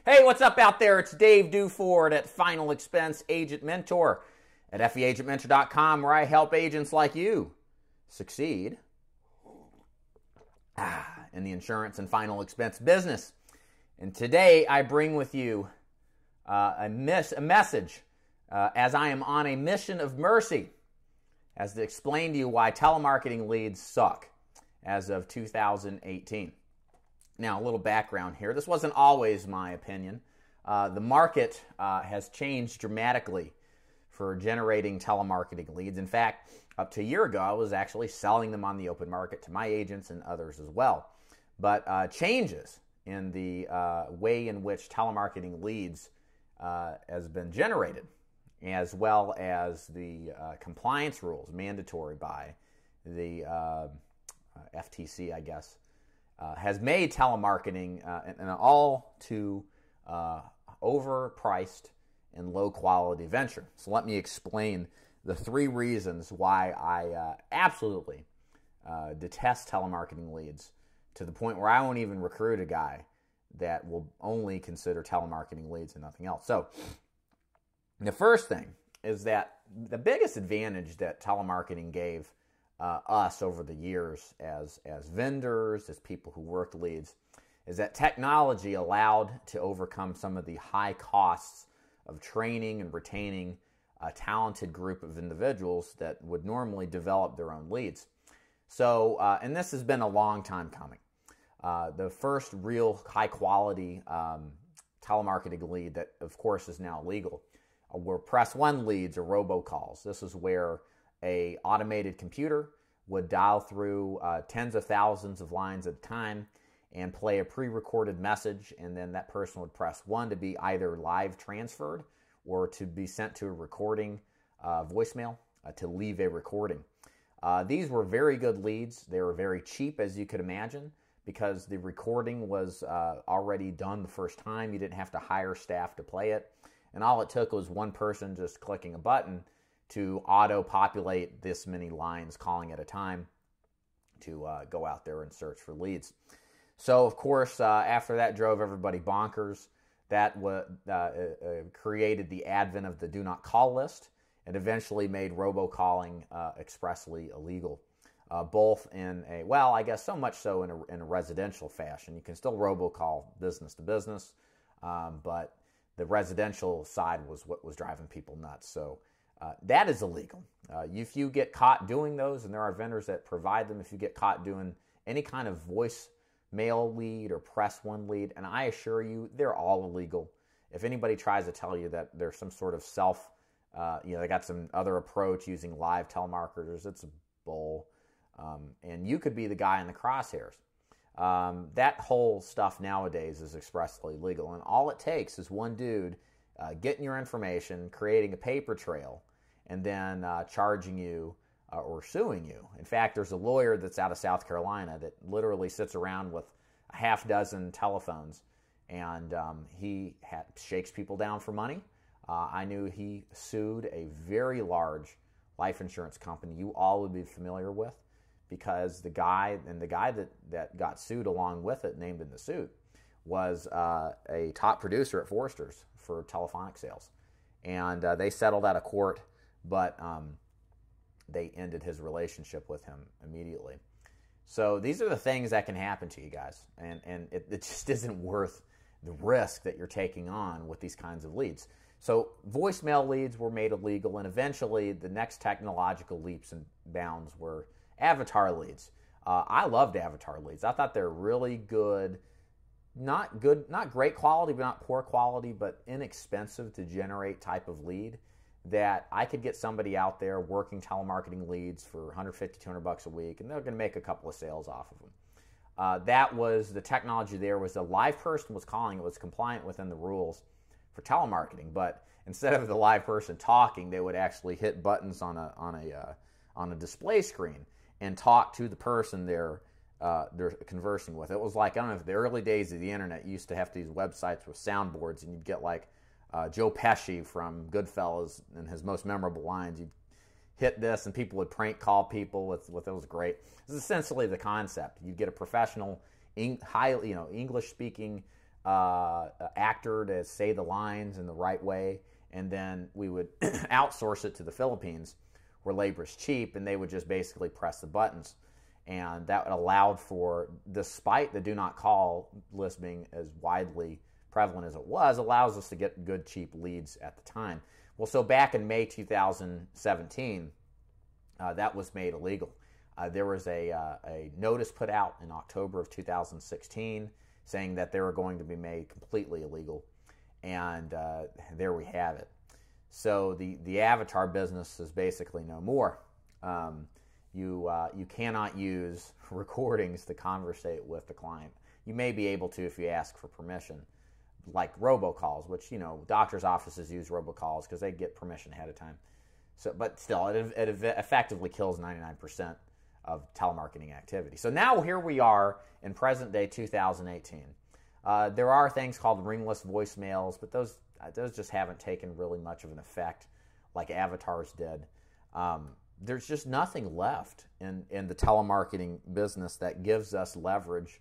Hey, what's up out there? It's Dave Duford at Final Expense Agent Mentor at feagentmentor.com, where I help agents like you succeed in the insurance and final expense business. And today I bring with you a message as I am on a mission of mercy as to explain to you why telemarketing leads suck as of 2018. Now, a little background here. This wasn't always my opinion. The market has changed dramatically for generating telemarketing leads. In fact, up to a year ago, I was actually selling them on the open market to my agents and others as well. But changes in the way in which telemarketing leads has been generated, as well as the compliance rules mandatory by the FTC, I guess, has made telemarketing an all too overpriced and low-quality venture. So let me explain the three reasons why I absolutely detest telemarketing leads, to the point where I won't even recruit a guy that will only consider telemarketing leads and nothing else. So the first thing is that the biggest advantage that telemarketing gave us over the years as vendors, as people who worked leads, is that technology allowed to overcome some of the high costs of training and retaining a talented group of individuals that would normally develop their own leads. So, and this has been a long time coming. The first real high-quality telemarketing lead that, of course, is now legal were press one leads or robocalls. This is where a automated computer would dial through tens of thousands of lines at a time and play a pre-recorded message, and then that person would press one to be either live transferred or to be sent to a recording voicemail to leave a recording. These were very good leads. They were very cheap, as you could imagine, because the recording was already done the first time. You didn't have to hire staff to play it. And all it took was one person just clicking a button to auto-populate this many lines, calling at a time, to go out there and search for leads. So, of course, after that drove everybody bonkers. That created the advent of the do not call list and eventually made robocalling expressly illegal. Both in a, well, I guess so much so in a residential fashion. You can still robocall business to business, but the residential side was what was driving people nuts. So that is illegal. If you get caught doing those, and there are vendors that provide them, if you get caught doing any kind of voice mail lead or press one lead, and I assure you, they're all illegal. If anybody tries to tell you that there's some sort of they got some other approach using live telemarketers, it's a bull. And you could be the guy in the crosshairs. That whole stuff nowadays is expressly legal, and all it takes is one dude getting your information, creating a paper trail, and then charging you or suing you. In fact, there's a lawyer that's out of South Carolina that literally sits around with a half dozen telephones, and he shakes people down for money. I knew he sued a very large life insurance company you all would be familiar with, because the guy that got sued along with it, named in the suit, was a top producer at Forrester's for telephonic sales. And they settled out of court, but they ended his relationship with him immediately. So these are the things that can happen to you guys, and it just isn't worth the risk that you're taking on with these kinds of leads. So voicemail leads were made illegal, and eventually the next technological leaps and bounds were avatar leads. I loved avatar leads. I thought they're really good, not great quality, but not poor quality, but inexpensive to generate type of lead that I could get somebody out there working telemarketing leads for $150, $200 a week, and they're going to make a couple of sales off of them. That was the technology. There was a live person was calling. It was compliant within the rules for telemarketing, but instead of the live person talking, they would actually hit buttons on a display screen and talk to the person they're conversing with. It was like, I don't know, if the early days of the internet, you used to have these websites with soundboards, and you'd get like Joe Pesci from Goodfellas and his most memorable lines. You'd hit this, and people would prank call people with it was great. This is essentially the concept. You'd get a professional, highly English-speaking actor to say the lines in the right way, and then we would outsource it to the Philippines, where labor is cheap, and they would just basically press the buttons. And that allowed for, despite the do not call list being as widely prevalent as it was, allows us to get good, cheap leads at the time. Well, so back in May 2017, that was made illegal. There was a notice put out in October of 2016 saying that they were going to be made completely illegal. And there we have it. So the avatar business is basically no more. You cannot use recordings to conversate with the client. You may be able to if you ask for permission, like robocalls, which, doctors' offices use robocalls because they get permission ahead of time. So, but still, it effectively kills 99% of telemarketing activity. So now here we are in present day 2018. There are things called ringless voicemails, but those just haven't taken really much of an effect like avatars did. There's just nothing left in the telemarketing business that gives us leverage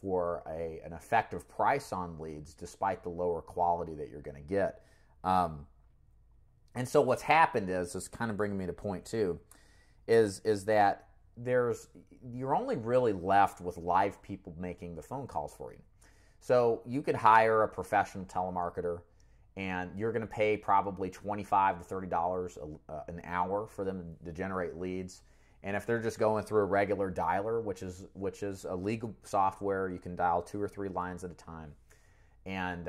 for an effective price on leads despite the lower quality that you're going to get. And so what's happened is kind of bringing me to point two, is that you're only really left with live people making the phone calls for you. So you could hire a professional telemarketer, and you're going to pay probably $25 to $30 an hour for them to generate leads. And if they're just going through a regular dialer, which is a legal software, you can dial 2 or 3 lines at a time, and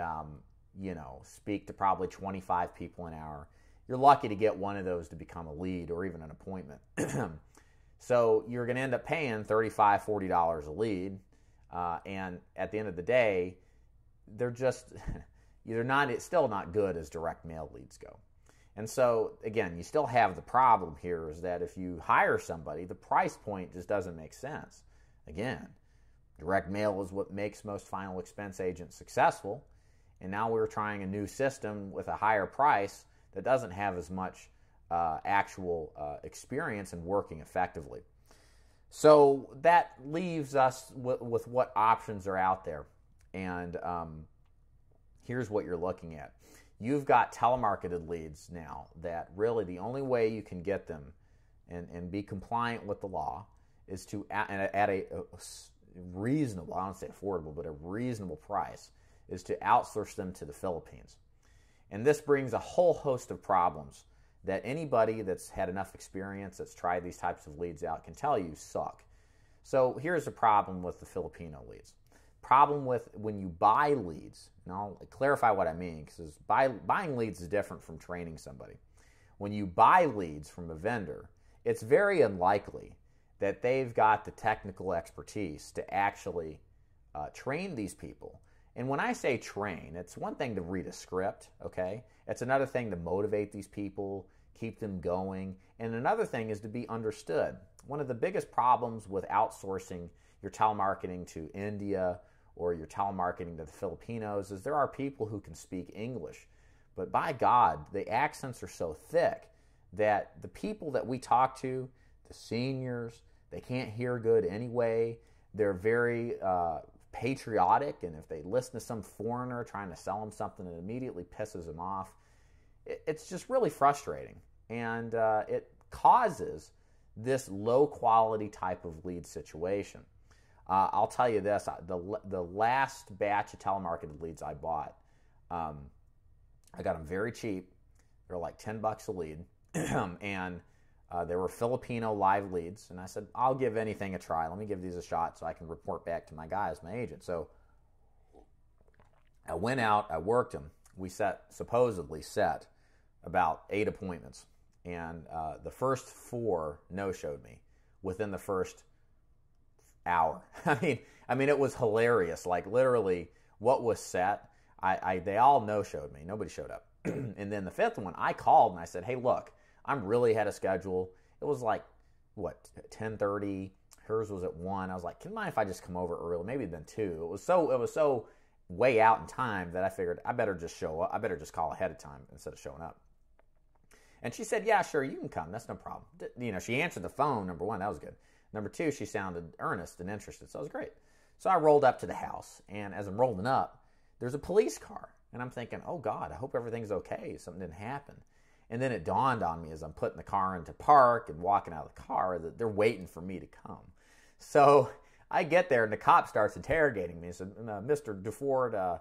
speak to probably 25 people an hour, you're lucky to get one of those to become a lead or even an appointment. So you're going to end up paying $35, $40 a lead, and at the end of the day, it's still not good as direct mail leads go. And so, again, you still have the problem here is that if you hire somebody, the price point just doesn't make sense. Again, direct mail is what makes most final expense agents successful, and now we're trying a new system with a higher price that doesn't have as much actual experience in working effectively. So that leaves us with what options are out there. And here's what you're looking at. You've got telemarketed leads now that really the only way you can get them and be compliant with the law is to, at a reasonable, I don't say affordable, but a reasonable price, is to outsource them to the Philippines. And this brings a whole host of problems that anybody that's had enough experience, that's tried these types of leads out, can tell you suck. So here's the problem with the Filipino leads. Problem with when you buy leads, and I'll clarify what I mean, because buying leads is different from training somebody. When you buy leads from a vendor, it's very unlikely that they've got the technical expertise to actually train these people. And when I say train, it's one thing to read a script, okay? It's another thing to motivate these people, keep them going, and another thing is to be understood. One of the biggest problems with outsourcing your telemarketing to India or your telemarketing to the Filipinos is there are people who can speak English, but by God, the accents are so thick that the people that we talk to, the seniors, they can't hear good anyway. They're very patriotic, and if they listen to some foreigner trying to sell them something, it immediately pisses them off. It's just really frustrating, and it causes this low-quality type of lead situation. I'll tell you this, the last batch of telemarketed leads I bought, I got them very cheap. They were like $10 a lead, and they were Filipino live leads, and I said, I'll give anything a try. Let me give these a shot so I can report back to my guys, my agent. So I went out, I worked them. We supposedly set about 8 appointments, and the first 4 no-showed me within the first hour. I mean, it was hilarious. Like literally, what was set, they all no-showed me. Nobody showed up. And then the 5th one, I called and I said, hey, look, I'm really ahead of schedule. It was like, 10:30. Hers was at 1. I was like, can you mind if I just come over early? Maybe it'd been 2. It was so way out in time that I figured I better just show up. I better just call ahead of time instead of showing up. And she said, yeah, sure, you can come. That's no problem. She answered the phone, number 1. That was good. Number 2, she sounded earnest and interested, so it was great. So I rolled up to the house, and as I'm rolling up, there's a police car. And I'm thinking, oh God, I hope everything's okay. Something didn't happen. And then it dawned on me as I'm putting the car into park and walking out of the car that they're waiting for me to come. So I get there and the cop starts interrogating me. He said, Mr. DeFord,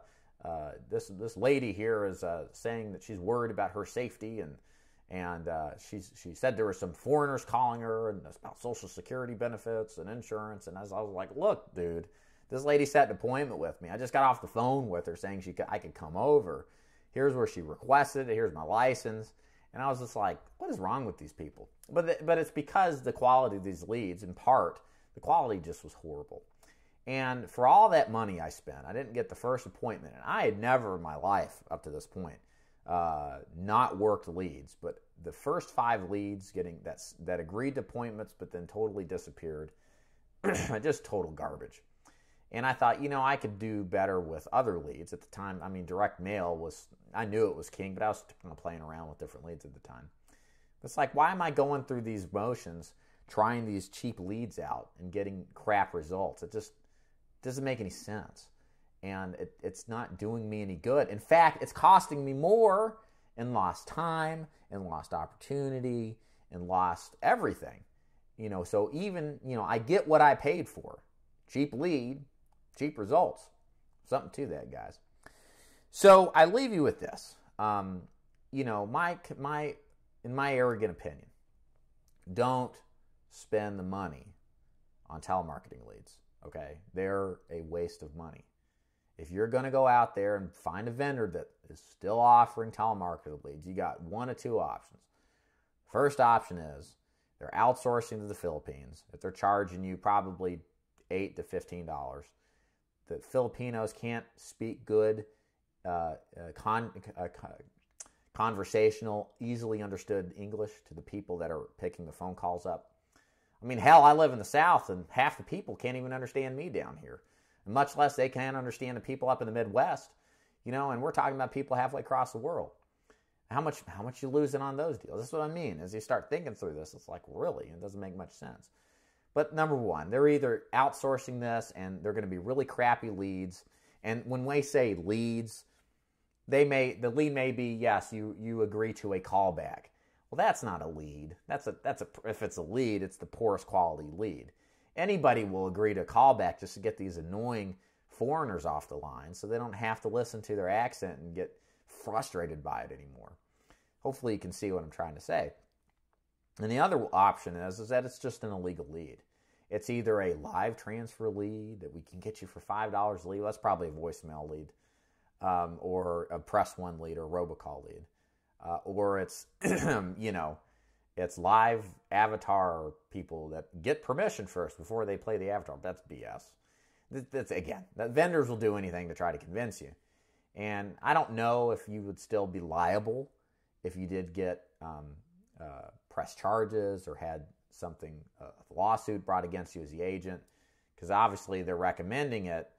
this lady here is saying that she's worried about her safety, and she said there were some foreigners calling her and about Social Security benefits and insurance. And I was like, look, dude, this lady set an appointment with me. I just got off the phone with her saying I could come over. Here's where she requested it. Here's my license. And I was just like, what is wrong with these people? But it's because the quality of these leads, in part, the quality just was horrible. And for all that money I spent, I didn't get the first appointment. And I had never in my life up to this point not worked leads. But the first 5 leads that agreed to appointments but then totally disappeared, just total garbage. And I thought, I could do better with other leads. At the time, direct mail I knew it was king, but I was kind of playing around with different leads at the time. It's like, why am I going through these motions, trying these cheap leads out and getting crap results? It just doesn't make any sense. And it's not doing me any good. In fact, it's costing me more in lost time and lost opportunity and lost everything. So even, I get what I paid for. Cheap lead, cheap results. Something to that, guys. So I leave you with this. In my arrogant opinion, don't spend the money on telemarketing leads. Okay, they're a waste of money. If you're going to go out there and find a vendor that is still offering telemarketing leads, you got one of 2 options. First option is they're outsourcing to the Philippines. If they're charging you probably $8 to $15. The Filipinos can't speak good, conversational, easily understood English to the people that are picking the phone calls up. Hell, I live in the South, and half the people can't even understand me down here, and much less they can't understand the people up in the Midwest. And we're talking about people halfway across the world. How much you losing on those deals? That's what I mean. As you start thinking through this, it's like, really, it doesn't make much sense. But number one, they're either outsourcing this and they're going to be really crappy leads. And when we say leads, the lead may be, yes, you agree to a callback. Well, that's not a lead. If it's a lead, it's the poorest quality lead. Anybody will agree to a callback just to get these annoying foreigners off the line so they don't have to listen to their accent and get frustrated by it anymore. Hopefully you can see what I'm trying to say. And the other option is that it's just an illegal lead. It's either a live transfer lead that we can get you for $5 a lead. That's probably a voicemail lead, or a press 1 lead or a robocall lead. Or it's, it's live avatar people that get permission first before they play the avatar. That's BS. That's again, that vendors will do anything to try to convince you. And I don't know if you would still be liable if you did get press charges or had something, a lawsuit brought against you as the agent, because obviously they're recommending it.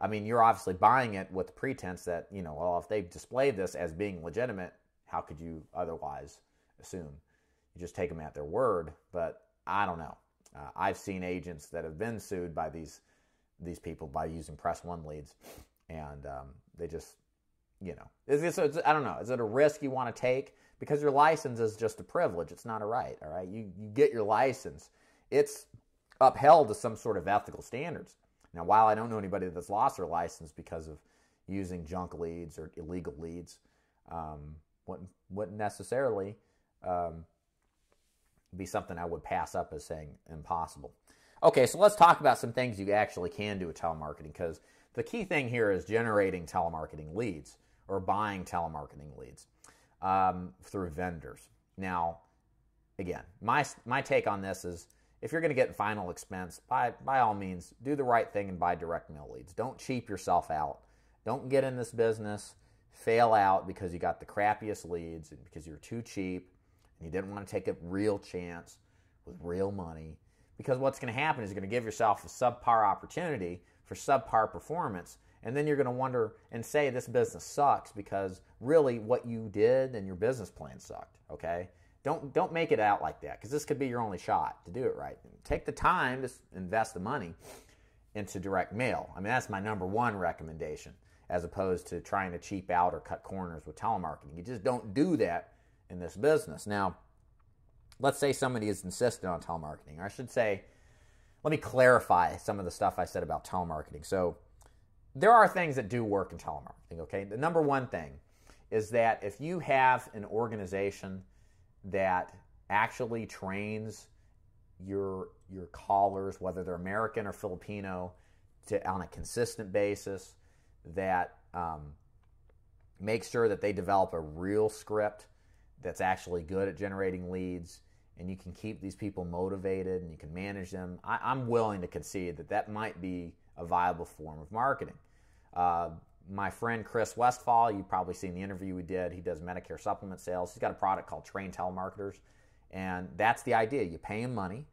You're obviously buying it with the pretense that, if they've displayed this as being legitimate, how could you otherwise assume? You just take them at their word. But I don't know. I've seen agents that have been sued by these people by using press 1 leads, and they just, I don't know. Is it a risk you want to take? Because your license is just a privilege. It's not a right, all right? You get your license. It's upheld to some sort of ethical standards. Now, while I don't know anybody that's lost their license because of using junk leads or illegal leads, wouldn't necessarily be something I would pass up as saying impossible. Okay, so let's talk about some things you actually can do with telemarketing, because the key thing here is generating telemarketing leads or buying telemarketing leads through vendors. Now, again, my take on this is if you're going to get final expense, by all means, do the right thing and buy direct mail leads. Don't cheap yourself out. Don't get in this business, fail out because you got the crappiest leads and because you're too cheap and you didn't want to take a real chance with real money. Because what's going to happen is you're going to give yourself a subpar opportunity for subpar performance, and then you're going to wonder and say this business sucks because really what you did and your business plan sucked, okay? Don't make it out like that, because this could be your only shot to do it right. Take the time to invest the money into direct mail. That's my number one recommendation. as opposed to trying to cheap out or cut corners with telemarketing. You just don't do that in this business. Now, let's say somebody is insistent on telemarketing. Or I should say, let me clarify some of the stuff I said about telemarketing. So there are things that do work in telemarketing, okay? The number one thing is that if you have an organization that actually trains your callers, whether they're American or Filipino, on a consistent basis, that makes sure that they develop a real script that's actually good at generating leads, and you can keep these people motivated and you can manage them, I'm willing to concede that that might be a viable form of marketing. My friend Chris Westfall, you've probably seen the interview we did. He does Medicare supplement sales. He's got a product called Train Telemarketers, and that's the idea. You pay him money.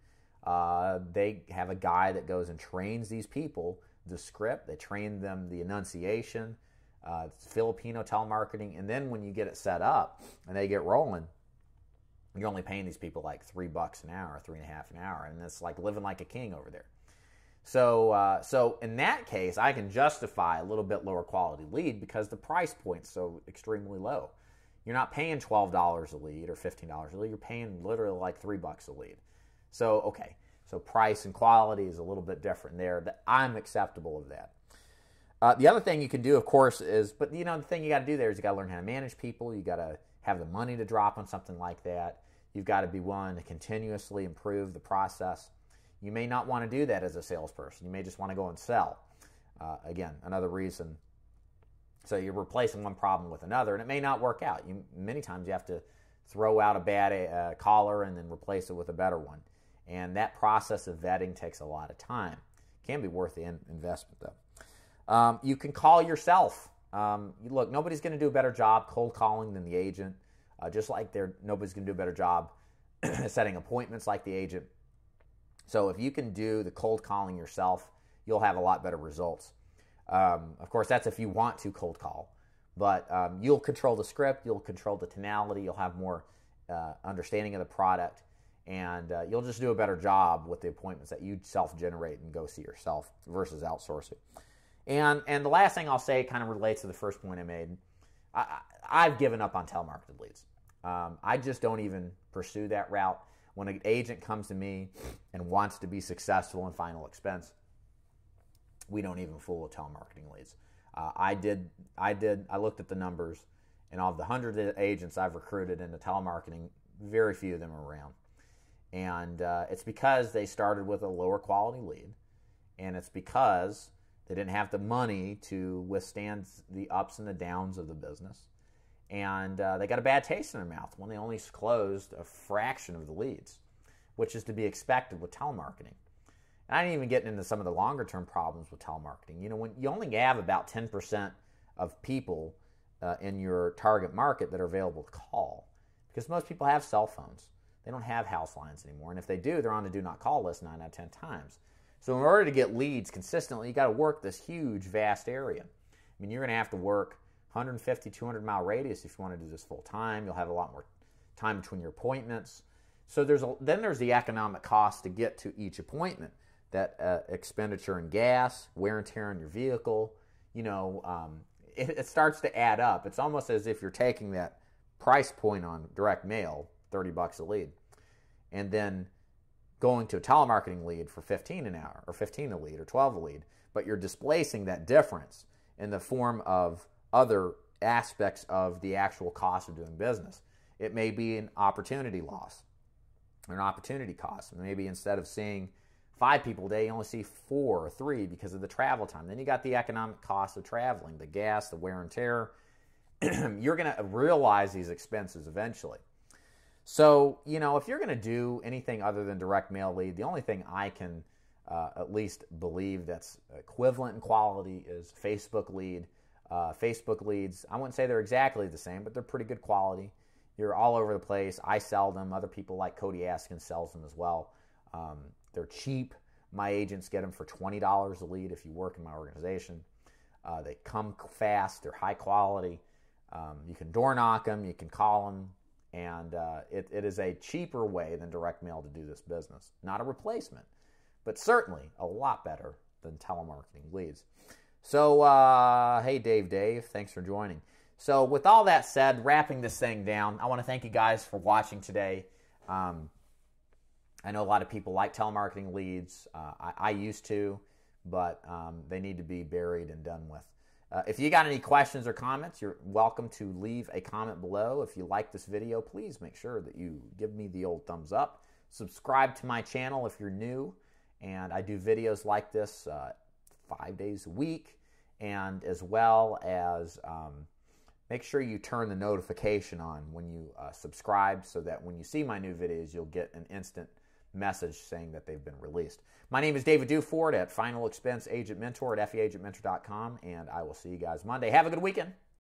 They have a guy that goes and trains these people the script. They train them the enunciation. It's Filipino telemarketing, and then when you get it set up and they get rolling, you're only paying these people like $3 an hour, $3.50 an hour, and it's like living like a king over there. So in that case, I can justify a little bit lower quality lead because the price point's so extremely low. You're not paying $12 a lead or $15 a lead. You're paying literally like $3 a lead. So, okay. So price and quality is a little bit different there. I'm acceptable of that. The other thing you can do, of course, is, but the thing you got to do there is you got to learn how to manage people. You got to have the money to drop on something like that. You've got to be willing to continuously improve the process. You may not want to do that as a salesperson. You may just want to go and sell. Again, another reason. So you're replacing one problem with another, and it may not work out. Many times you have to throw out a bad caller and then replace it with a better one. And that process of vetting takes a lot of time. Can be worth the investment, though. You can call yourself. Look, nobody's going to do a better job cold calling than the agent, just like nobody's going to do a better job setting appointments like the agent. So if you can do the cold calling yourself, you'll have a lot better results. Of course, that's if you want to cold call. But you'll control the script, you'll control the tonality, you'll have more understanding of the product, and you'll just do a better job with the appointments that you self-generate and go see yourself versus outsourcing. And the last thing I'll say kind of relates to the first point I made. I've given up on telemarketed leads. I just don't even pursue that route. When an agent comes to me and wants to be successful in final expense, we don't even fool with telemarketing leads. I looked at the numbers, and of the 100 agents I've recruited into telemarketing, very few of them are around. And it's because they started with a lower quality lead, and it's because they didn't have the money to withstand the ups and the downs of the business. And they got a bad taste in their mouth when they only closed a fraction of the leads, which is to be expected with telemarketing. And I didn't even get into some of the longer-term problems with telemarketing. When you only have about 10% of people in your target market that are available to call, because most people have cell phones. They don't have house lines anymore. And if they do, they're on the do not call list 9 out of 10 times. So in order to get leads consistently, you got to work this huge, vast area. You're going to have to work 150, 200-mile radius if you want to do this full-time. You'll have a lot more time between your appointments. So then there's the economic cost to get to each appointment. That expenditure in gas, wear and tear on your vehicle, it starts to add up. It's almost as if you're taking that price point on direct mail, $30 a lead, and then going to a telemarketing lead for $15 an hour, or $15 a lead, or $12 a lead, but you're displacing that difference in the form of other aspects of the actual cost of doing business. It may be an opportunity loss, or an opportunity cost. Maybe instead of seeing 5 people a day, you only see 4 or 3 because of the travel time. Then you got the economic cost of traveling, the gas, the wear and tear. You're going to realize these expenses eventually. So, if you're going to do anything other than direct mail lead, the only thing I can at least believe that's equivalent in quality is Facebook lead. Facebook leads, I wouldn't say they're exactly the same, but they're pretty good quality. You're all over the place. I sell them. Other people like Cody Askins sells them as well. They're cheap. My agents get them for $20 a lead if you work in my organization. They come fast. They're high quality. You can door knock them. You can call them. And it is a cheaper way than direct mail to do this business. Not a replacement, but certainly a lot better than telemarketing leads. So, hey, Dave, thanks for joining. So, with all that said, wrapping this thing down, I want to thank you guys for watching today. I know a lot of people like telemarketing leads. I used to, but they need to be buried and done with. If you got any questions or comments, you're welcome to leave a comment below. If you like this video, please make sure that you give me the old thumbs up. Subscribe to my channel if you're new, and I do videos like this 5 days a week, and as well as make sure you turn the notification on when you subscribe, so that when you see my new videos, you'll get an instant message saying that they've been released. My name is David Duford at Final Expense Agent Mentor at feagentmentor.com, and I will see you guys Monday. Have a good weekend.